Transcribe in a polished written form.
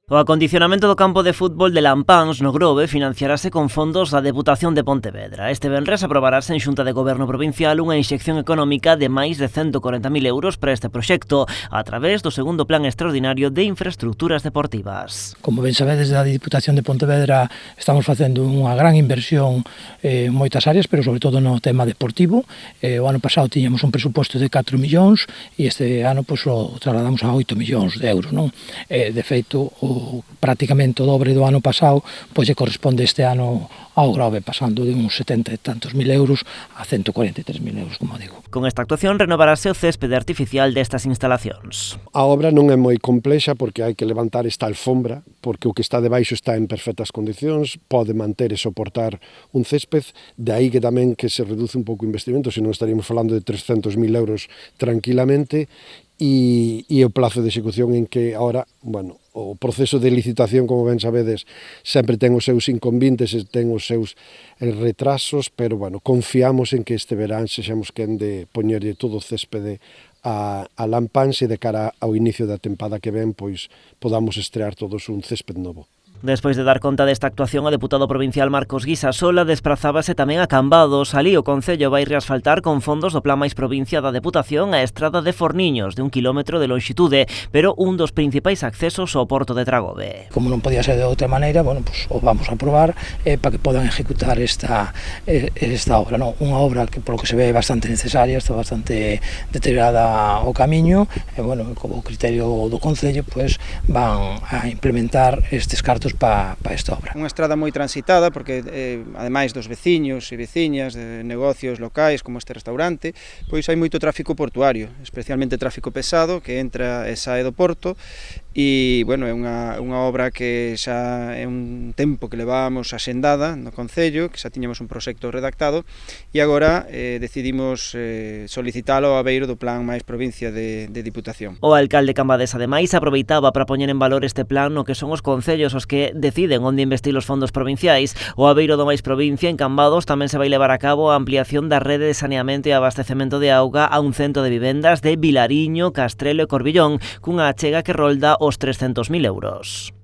O acondicionamento do campo de fútbol de Lampáns, no Grove, financiarase con fondos da Deputación de Pontevedra. Este venres aprobarase en Xunta de Goberno Provincial unha inxección económica de máis de 140.000 euros para este proxecto, a través do segundo Plan Extraordinario de Infraestructuras Deportivas. Como ben sabedes, da Deputación de Pontevedra estamos facendo unha gran inversión en moitas áreas, pero sobre todo no tema deportivo. O ano pasado tiñamos un presuposto de 4 millóns e este ano o trasladamos a 8 millóns de euros, non? De feito, prácticamente o dobre do ano pasado, pois lle corresponde este ano ao Grove, pasando de uns 70 e tantos mil euros a 143.000 euros, como digo. Con esta actuación renovarase o céspede artificial destas instalacións. A obra non é moi complexa porque hai que levantar esta alfombra, porque o que está debaixo está en perfectas condicións, pode manter e soportar un césped, de aí que tamén que se reduce un pouco o investimento, senón estaríamos falando de 300.000 euros tranquilamente, e o plazo de execución en que ahora, bueno, o proceso de licitación, como ben sabedes, sempre ten os seus inconvenientes e ten os seus retrasos, pero, bueno, confiamos en que este verán sexamos quen de poñerlle todo o céspede a Lampáns e de cara ao inicio da tempada que ven, pois podamos estrear todos un césped novo. Despois de dar conta desta actuación, o deputado provincial Marcos Guisasola desprazábase tamén a Cambados. Alí o Concello vai reasfaltar con fondos do Plan Mais Provincia da Deputación a estrada de Forniños, de 1 kilómetro de lonxitude, pero un dos principais accesos ao porto de Tragove. Como non podía ser de outra maneira, bueno, pues, o vamos a aprobar para que podan ejecutar esta obra, non? Unha obra que, polo que se ve, é bastante necesaria, está bastante deteriorada o camiño, e, bueno, como criterio do Concello, pues, van a implementar estes cartos para esta obra. Unha estrada moi transitada porque, ademais dos veciños e veciñas, de negocios locais como este restaurante, pois hai moito tráfico portuario, especialmente tráfico pesado que entra e sae do porto e, bueno, é unha obra que xa é un tempo que levábamos axendada no Concello, que xa tiñamos un proxecto redactado e agora decidimos solicitalo a beiro do Plan Mais Provincia de Diputación. O alcalde Cambados, ademais, aproveitaba para poñer en valor este plan no que son os concellos os que deciden onde investir os fondos provinciais. O abeiro do Mais Provincia, en Cambados, tamén se vai levar a cabo a ampliación da rede de saneamento e abastecemento de auga a un centro de vivendas de Vilariño, Castrelo e Corbillón, cunha achega que rolda os 300.000 euros.